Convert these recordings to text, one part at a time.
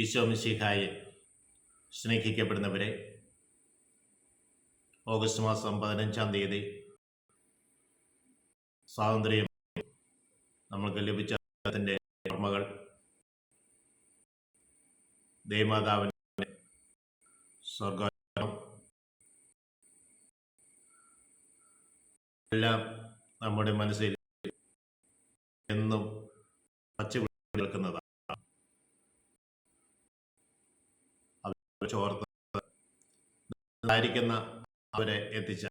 Isho മിശിഹായിൽ സ്നേഹിക്കപ്പെടുന്നവരെ, August മാസം 15-ാം തീയതി സ്വാതന്ത്ര്യം നമ്മൾക്ക് ലഭിച്ച ഓർമ്മകൾ ദേവമാതാവിൻ്റെ സ്വർഗം എല്ലാം നമ്മുടെ മനസ്സിൽ എന്നും പച്ച നിൽക്കുന്നതാണ്. ചോർത്ത് ായിരിക്കുന്ന അവരെ എത്തിച്ച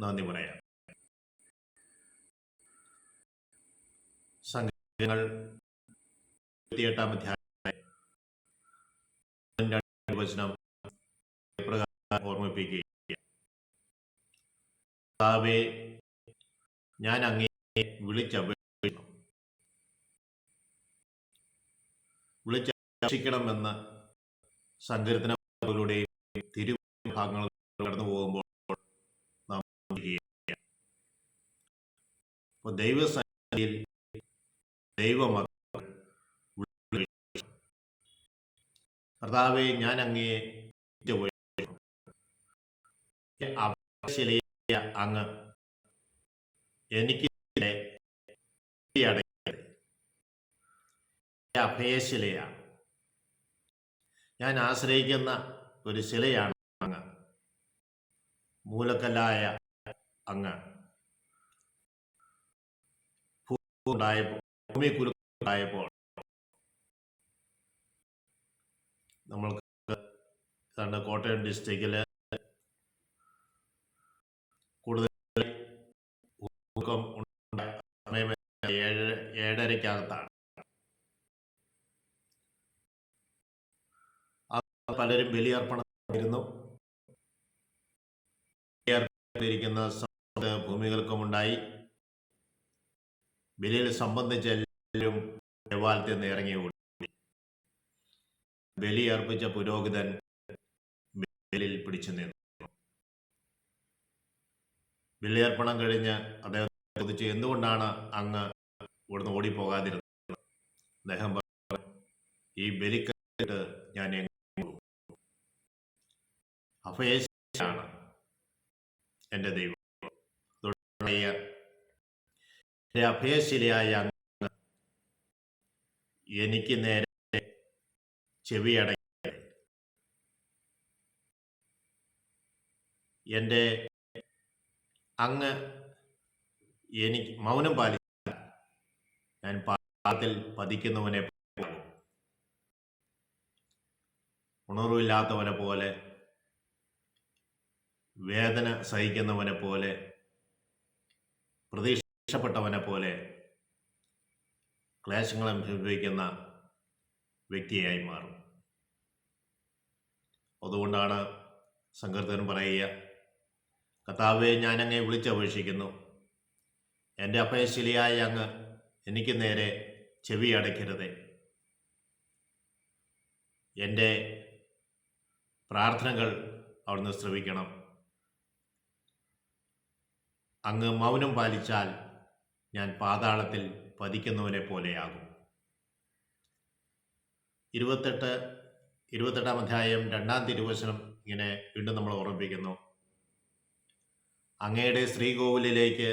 നന്ദി പറയാം. സംഘങ്ങൾ 28-ാം അധ്യായം വചനം ഓർമ്മിപ്പിക്കുകയാണ്. കർത്താവേ, ഞാൻ അങ്ങയെ വിളിച്ചപേക്ഷിക്കണമെന്ന് സങ്കീർത്തനങ്ങളിലൂടെയും തിരുഭാഗങ്ങൾ കടന്നു പോകുമ്പോൾ നാം ദൈവസന്നിധിയിൽ ദൈവമക്കൾ കർത്താവേ, ഞാൻ അങ്ങയെ അങ്ങ് എനിക്ക് അഭയശിലയാണ്. ഞാൻ ആശ്രയിക്കുന്ന ഒരു ശിലയാണ് അങ്ങ്. മൂലക്കല്ലായ അങ്ങ് ഭൂമി കുലുക്കമുണ്ടായപ്പോൾ നമ്മൾക്ക് കോട്ടയം ഡിസ്ട്രിക്റ്റിൽ കൂടുതൽ ഭൂകമ്പം ഉണ്ടായ സമയം 7:30-ക്കകത്താണ്. പലരും ബലിയർപ്പണമായിരുന്നു. ബലിയർപ്പണത്തിലിരിക്കുന്ന ഭൂമികൾക്കുമുണ്ടായി. ബലിയിൽ സംബന്ധിച്ച എല്ലാവരും ദേവാലയത്തിൽ നിന്ന് ഇറങ്ങി ഓടി. ബലി അർപ്പിച്ച പുരോഹിതൻ ബലിയിൽ പിടിച്ചു നിന്നു. ബലിയർപ്പണം കഴിഞ്ഞ് അദ്ദേഹം ചോദിച്ചു, എന്തുകൊണ്ടാണ് അങ്ങ് ഇവിടുന്ന് ഓടിപ്പോകാതിരുന്നത്? അദ്ദേഹം പറഞ്ഞു, ഈ ബലി കഴിഞ്ഞിട്ട് ഞാൻ അഭയശിലയാണ് എൻ്റെ ദൈവം. അഭയശിലയായ അങ്ങ് എനിക്ക് നേരെ ചെവിയടയ്ക്കട്ടെ. എൻ്റെ അങ്ങ് എനിക്ക് മൗനം പാലിച്ചാൽ ഞാൻ പാപത്തിൽ പതിക്കുന്നവനെ പോകും. ഉണർവില്ലാത്തവനെ പോലെ, വേദന സഹിക്കുന്നവനെ പോലെ, പ്രതീക്ഷപ്പെട്ടവനെ പോലെ ക്ലേശങ്ങൾ അനുഭവിക്കുന്ന വ്യക്തിയായി മാറും. അതുകൊണ്ടാണ് സങ്കീർത്തകൻ പറയുക, കർത്താവേ, ഞാൻ അങ്ങയെ വിളിച്ചപേക്ഷിക്കുന്നു. എൻ്റെ അഭയശിലയായ അങ്ങ് എനിക്ക് നേരെ ചെവി അടയ്ക്കരുതേ. എൻ്റെ പ്രാർത്ഥനകൾ അവിടുന്ന് ശ്രവിക്കണം. അങ്ങ് മൗനം പാലിച്ചാൽ ഞാൻ പാതാളത്തിൽ പതിക്കുന്നവനെ പോലെയാകും. 28-ാം അധ്യായം 2-ാം തിരുവചനം ഇങ്ങനെ വീണ്ടും നമ്മൾ ഓർമ്മിപ്പിക്കുന്നു. അങ്ങയുടെ ശ്രീകോവിലിലേക്ക്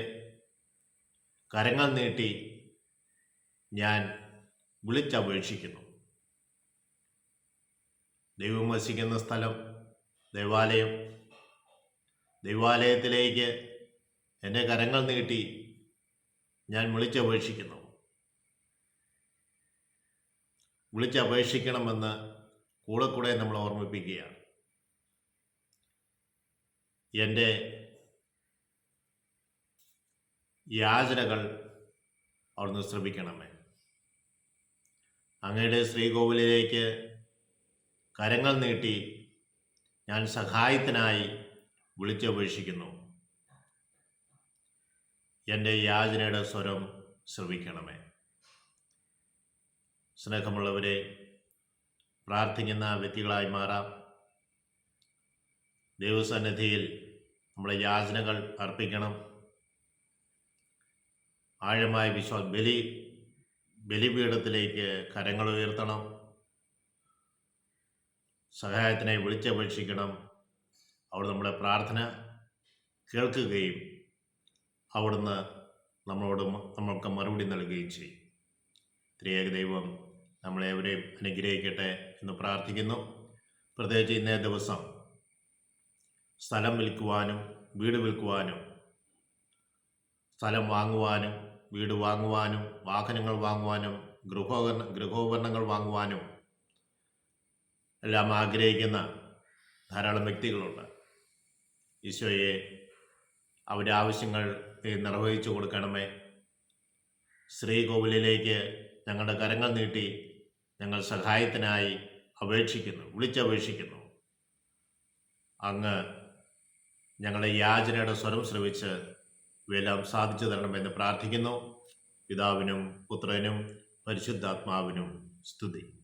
കരങ്ങൾ നീട്ടി ഞാൻ വിളിച്ചപേക്ഷിക്കുന്നു. ദൈവം വസിക്കുന്ന സ്ഥലം ദേവാലയം. ദൈവാലയത്തിലേക്ക് എൻ്റെ കരങ്ങൾ നീട്ടി ഞാൻ വിളിച്ചപേക്ഷിക്കുന്നു. വിളിച്ചപേക്ഷിക്കണമെന്ന് കൂടെ നമ്മൾ ഓർമ്മിപ്പിക്കുകയാണ്. എൻ്റെ യാചനകൾ അവിടുന്ന് ശ്രമിക്കണമേ. അങ്ങയുടെ ശ്രീകോവിലിലേക്ക് കരങ്ങൾ നീട്ടി ഞാൻ സഹായത്തിനായി വിളിച്ചപേക്ഷിക്കുന്നു. എൻ്റെ യാചനയുടെ സ്വരം ശ്രവിക്കണമേ. സ്നേഹമുള്ളവരെ, പ്രാർത്ഥിക്കുന്ന വ്യക്തികളായി മാറാം. ദൈവസന്നിധിയിൽ നമ്മുടെ യാചനകൾ അർപ്പിക്കണം. ആഴമായ ബലിപീഠത്തിലേക്ക് കരങ്ങൾ ഉയർത്തണം. സഹായത്തിനായി വിളിച്ചപേക്ഷിക്കണം. അവിടെ നമ്മുടെ പ്രാർത്ഥന കേൾക്കുകയും അവിടുന്ന് നമ്മൾക്ക് മറുപടി നൽകുകയും ചെയ്യും. ത്രിയേക ദൈവം നമ്മളെവരെയും അനുഗ്രഹിക്കട്ടെ എന്ന് പ്രാർത്ഥിക്കുന്നു. പ്രത്യേകിച്ച് ഇന്നേ ദിവസം സ്ഥലം വിൽക്കുവാനും വീട് വിൽക്കുവാനും, സ്ഥലം വാങ്ങുവാനും വീട് വാങ്ങുവാനും, വാഹനങ്ങൾ വാങ്ങുവാനും, ഗൃഹോപകരണങ്ങൾ വാങ്ങുവാനും എല്ലാം ആഗ്രഹിക്കുന്ന ധാരാളം വ്യക്തികളുണ്ട്. ഈശോയെ അവരുടെ ആവശ്യങ്ങൾ നിർവഹിച്ചു കൊടുക്കണമേ. ശ്രീകോവിലിലേക്ക് ഞങ്ങളുടെ കരങ്ങൾ നീട്ടി ഞങ്ങൾ സഹായത്തിനായി വിളിച്ചപേക്ഷിക്കുന്നു. അങ്ങ് ഞങ്ങളുടെ യാചനയുടെ സ്വരം ശ്രവിച്ച് ഇവയെല്ലാം സാധിച്ചു തരണമെന്ന് പ്രാർത്ഥിക്കുന്നു. പിതാവിനും പുത്രനും പരിശുദ്ധാത്മാവിനും സ്തുതി.